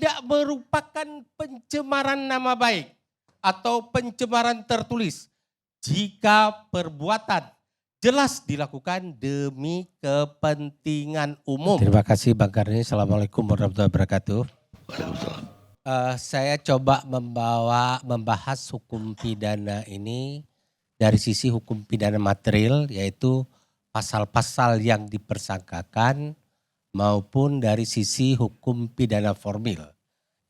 tidak merupakan pencemaran nama baik atau pencemaran tertulis jika perbuatan jelas dilakukan demi kepentingan umum. Terima kasih Bang Karni. Assalamualaikum warahmatullahi wabarakatuh. Waalaikumsalam. Saya coba membahas hukum pidana ini dari sisi hukum pidana material, yaitu pasal-pasal yang dipersangkakan, maupun dari sisi hukum pidana formil,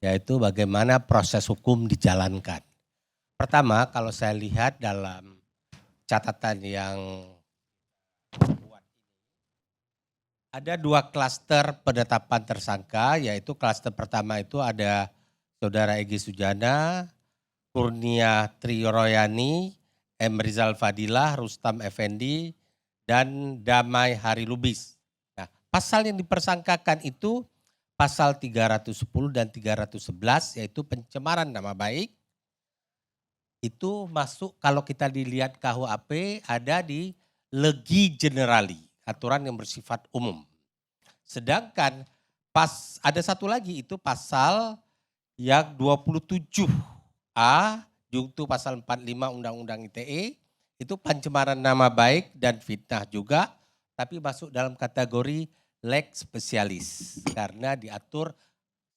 yaitu bagaimana proses hukum dijalankan. Pertama, kalau saya lihat dalam catatan yang buat ini, ada 2 klaster penetapan tersangka, yaitu klaster pertama itu ada Saudara Egy Sujana, Kurnia Triroyani, M. Rizal Fadilah, Rustam Effendi, dan Damai Hari Lubis. Nah, pasal yang dipersangkakan itu pasal 310 dan 311, yaitu pencemaran nama baik. Itu masuk kalau kita dilihat KUHP ada di legi generali, aturan yang bersifat umum. Sedangkan ada satu lagi itu pasal yang 27A junto pasal 45 Undang-Undang ITE, itu pencemaran nama baik dan fitnah juga, tapi masuk dalam kategori lex specialis karena diatur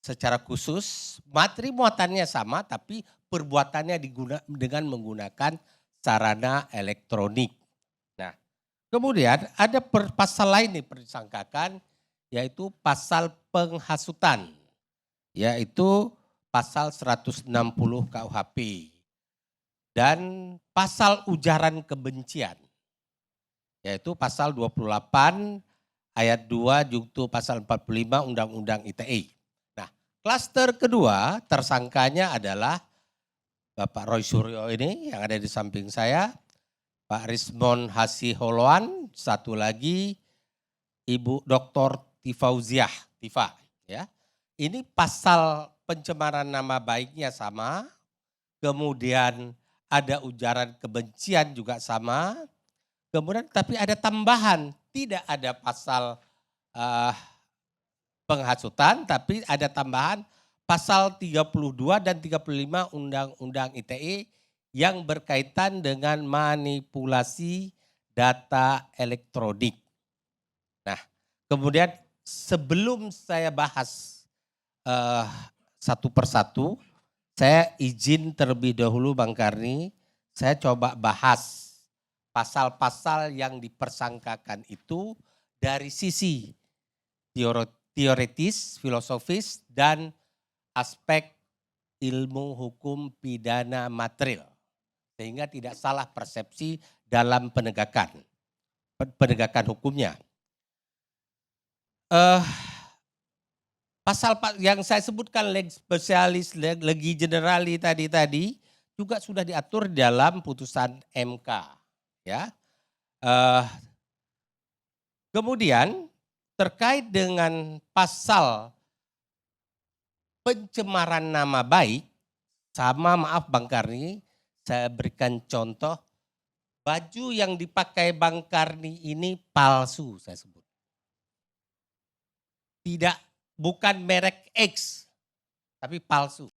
secara khusus, materi muatannya sama tapi perbuatannya dengan menggunakan sarana elektronik. Nah, kemudian ada pasal lain nih disangkakan, yaitu pasal penghasutan, yaitu pasal 160 KUHP dan pasal ujaran kebencian, yaitu pasal 28 ayat 2 junto pasal 45 Undang-Undang ITE. Nah, klaster kedua tersangkanya adalah Bapak Roy Suryo ini yang ada di samping saya, Pak Rismon Hasiholoan, satu lagi Ibu Dr. Tifauziah, Tifa, ya. Ini pasal pencemaran nama baiknya sama, kemudian ada ujaran kebencian juga sama, kemudian tapi ada tambahan, tidak ada pasal penghasutan, tapi ada tambahan pasal 32 dan 35 Undang-Undang ITE yang berkaitan dengan manipulasi data elektronik. Nah, kemudian sebelum saya bahas satu persatu, saya izin terlebih dahulu Bang Karni, saya coba bahas pasal-pasal yang dipersangkakan itu dari sisi teoritis, filosofis, dan aspek ilmu hukum pidana material. Sehingga tidak salah persepsi dalam penegakan hukumnya. Pasal yang saya sebutkan lex specialis, legi generali tadi juga sudah diatur dalam putusan MK, ya. Kemudian terkait dengan pasal pencemaran nama baik, sama maaf Bang Karni, saya berikan contoh, baju yang dipakai Bang Karni ini palsu saya sebut. Bukan merek X, tapi palsu.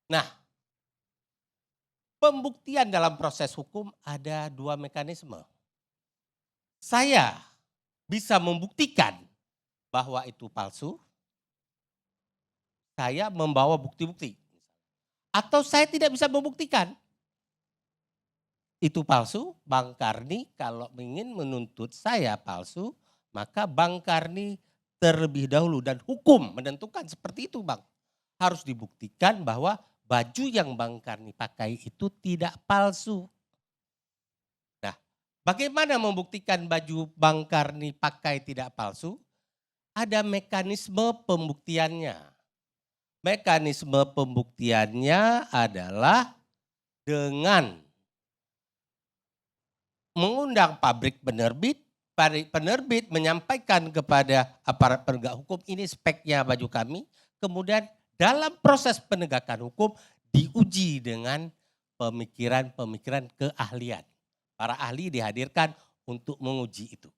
Nah, pembuktian dalam proses hukum ada 2 mekanisme. Saya bisa membuktikan bahwa itu palsu, saya membawa bukti-bukti. Atau saya tidak bisa membuktikan itu palsu, Bang Karni kalau ingin menuntut saya palsu, maka Bang Karni terlebih dahulu dan hukum menentukan seperti itu Bang. Harus dibuktikan bahwa baju yang Bang Karni pakai itu tidak palsu. Nah, bagaimana membuktikan baju Bang Karni pakai tidak palsu? Ada mekanisme pembuktiannya. Mekanisme pembuktiannya adalah dengan mengundang pabrik penerbit menyampaikan kepada aparat penegak hukum ini speknya baju kami, kemudian dalam proses penegakan hukum diuji dengan pemikiran-pemikiran keahlian. Para ahli dihadirkan untuk menguji itu.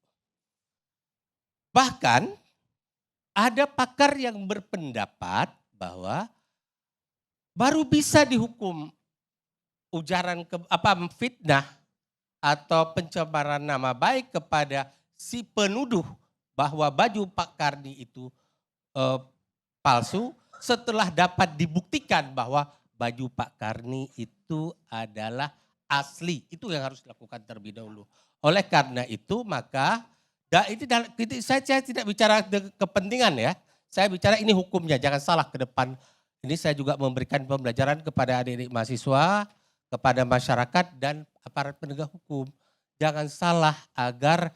Bahkan ada pakar yang berpendapat bahwa baru bisa dihukum ujaran fitnah atau pencemaran nama baik kepada si penuduh bahwa baju Pak Karni itu palsu setelah dapat dibuktikan bahwa baju Pak Karni itu adalah asli. Itu yang harus dilakukan terlebih dahulu. Oleh karena itu maka saya tidak bicara kepentingan ya. Saya bicara ini hukumnya, jangan salah ke depan. Ini saya juga memberikan pembelajaran kepada adik-adik mahasiswa, kepada masyarakat dan aparat penegak hukum. Jangan salah agar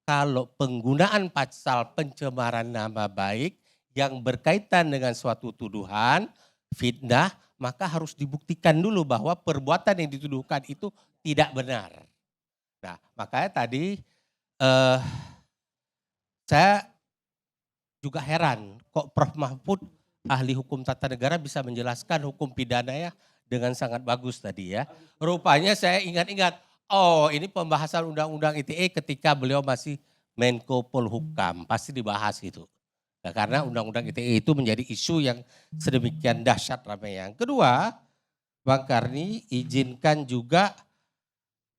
kalau penggunaan pasal pencemaran nama baik yang berkaitan dengan suatu tuduhan, fitnah, maka harus dibuktikan dulu bahwa perbuatan yang dituduhkan itu tidak benar. Nah, makanya tadi saya juga heran kok Prof. Mahfud ahli hukum tata negara bisa menjelaskan hukum pidana ya dengan sangat bagus tadi ya. Rupanya saya ingat-ingat, oh ini pembahasan undang-undang ITE ketika beliau masih Menko Polhukam, pasti dibahas gitu. Nah, karena undang-undang ITE itu menjadi isu yang sedemikian dahsyat ramai. Yang kedua, Bang Karni izinkan juga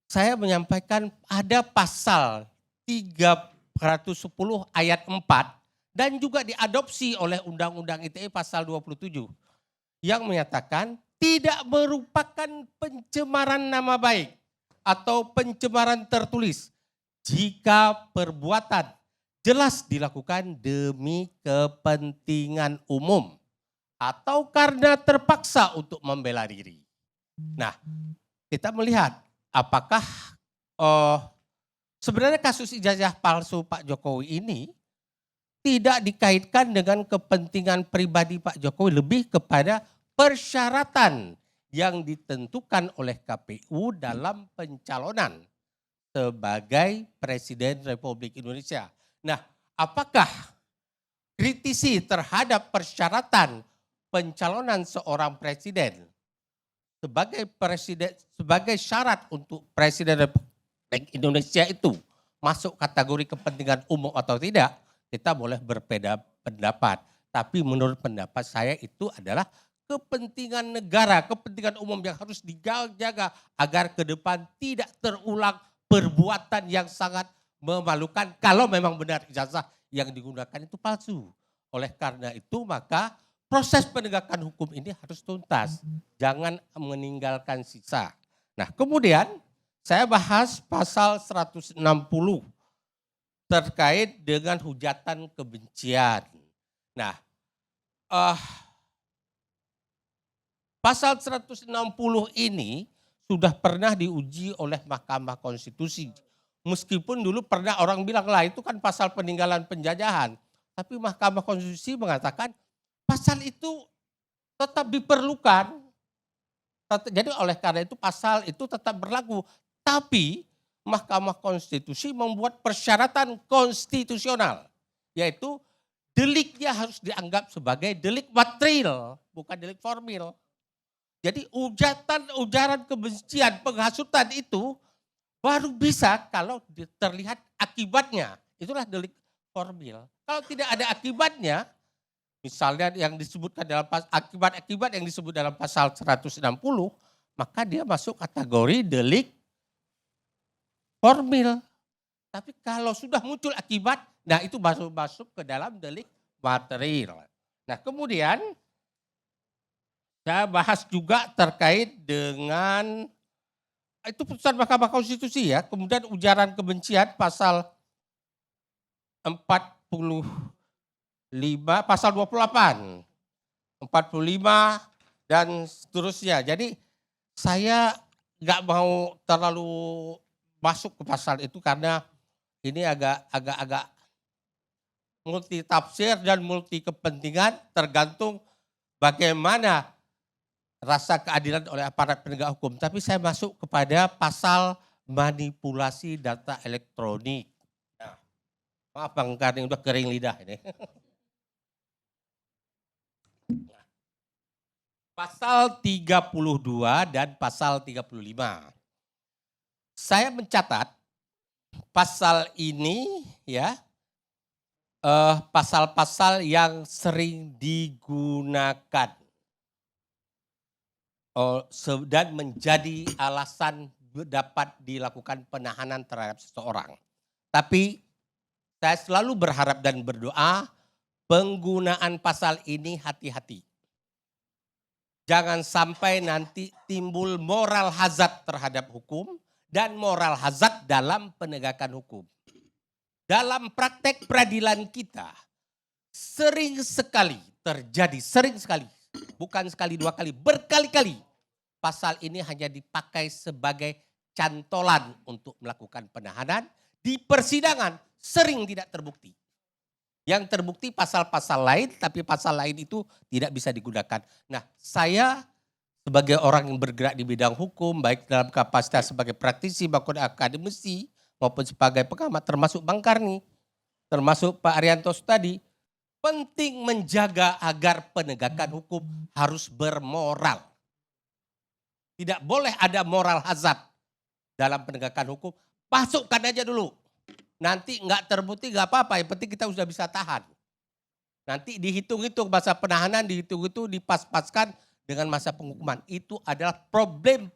saya menyampaikan ada pasal 310 ayat 4 dan juga diadopsi oleh Undang-Undang ITE pasal 27 yang menyatakan tidak merupakan pencemaran nama baik atau pencemaran tertulis jika perbuatan jelas dilakukan demi kepentingan umum atau karena terpaksa untuk membela diri. Nah, kita melihat apakah sebenarnya kasus ijazah palsu Pak Jokowi ini tidak dikaitkan dengan kepentingan pribadi Pak Jokowi, lebih kepada persyaratan yang ditentukan oleh KPU dalam pencalonan sebagai Presiden Republik Indonesia. Nah, apakah kritisi terhadap persyaratan pencalonan seorang presiden sebagai syarat untuk Presiden Republik Indonesia itu masuk kategori kepentingan umum atau tidak, kita boleh berbeda pendapat. Tapi menurut pendapat saya itu adalah kepentingan negara, kepentingan umum yang harus dijaga agar ke depan tidak terulang perbuatan yang sangat memalukan kalau memang benar ijazah yang digunakan itu palsu. Oleh karena itu maka proses penegakan hukum ini harus tuntas, jangan meninggalkan sisa. Nah, kemudian saya bahas pasal 160 terkait dengan hujatan kebencian. Nah, pasal 160 ini sudah pernah diuji oleh Mahkamah Konstitusi. Meskipun dulu pernah orang bilang lah itu kan pasal peninggalan penjajahan. Tapi Mahkamah Konstitusi mengatakan pasal itu tetap diperlukan. Jadi oleh karena itu pasal itu tetap berlaku. Tapi Mahkamah Konstitusi membuat persyaratan konstitusional. Yaitu deliknya harus dianggap sebagai delik material, bukan delik formil. Jadi ujaran kebencian, penghasutan itu baru bisa kalau terlihat akibatnya. Itulah delik formil. Kalau tidak ada akibatnya, misalnya yang disebutkan dalam akibat-akibat yang disebut dalam pasal 160, maka dia masuk kategori delik formil. Tapi kalau sudah muncul akibat, nah itu masuk ke dalam delik material. Nah, kemudian saya bahas juga terkait dengan itu putusan Mahkamah Konstitusi ya. Kemudian ujaran kebencian pasal 45, pasal 28, 45 dan seterusnya. Jadi saya nggak mau terlalu masuk ke pasal itu karena ini agak multi tafsir dan multi kepentingan, tergantung bagaimana rasa keadilan oleh aparat penegak hukum. Tapi saya masuk kepada pasal manipulasi data elektronik. Nah, maaf Bang Karni udah kering lidah ini. Pasal 32 dan pasal 35. Saya mencatat pasal ini ya pasal-pasal yang sering digunakan dan menjadi alasan dapat dilakukan penahanan terhadap seseorang. Tapi saya selalu berharap dan berdoa penggunaan pasal ini hati-hati. Jangan sampai nanti timbul moral hazard terhadap hukum dan moral hazard dalam penegakan hukum. Dalam praktek peradilan kita sering sekali terjadi, bukan sekali dua kali, berkali-kali pasal ini hanya dipakai sebagai cantolan untuk melakukan penahanan. Di persidangan sering tidak terbukti. Yang terbukti pasal-pasal lain, tapi pasal lain itu tidak bisa digunakan. Nah, saya sebagai orang yang bergerak di bidang hukum, baik dalam kapasitas sebagai praktisi maupun akademisi, maupun sebagai pengamat, termasuk Bang Karni, termasuk Pak Arianto tadi, penting menjaga agar penegakan hukum harus bermoral. Tidak boleh ada moral hazard dalam penegakan hukum, masukkan aja dulu. Nanti nggak terbukti nggak apa-apa, yang penting kita sudah bisa tahan. Nanti dihitung-hitung masa penahanan, dihitung-hitung dipas-paskan dengan masa penghukuman. Itu adalah problem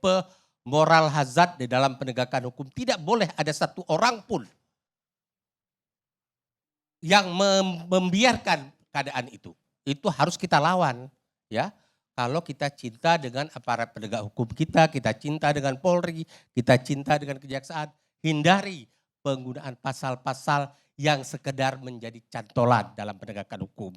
moral hazard di dalam penegakan hukum. Tidak boleh ada satu orang pun yang membiarkan keadaan itu. Itu harus kita lawan, ya. Kalau kita cinta dengan aparat penegak hukum kita cinta dengan Polri, kita cinta dengan kejaksaan, hindari penggunaan pasal-pasal yang sekedar menjadi cantolan dalam penegakan hukum.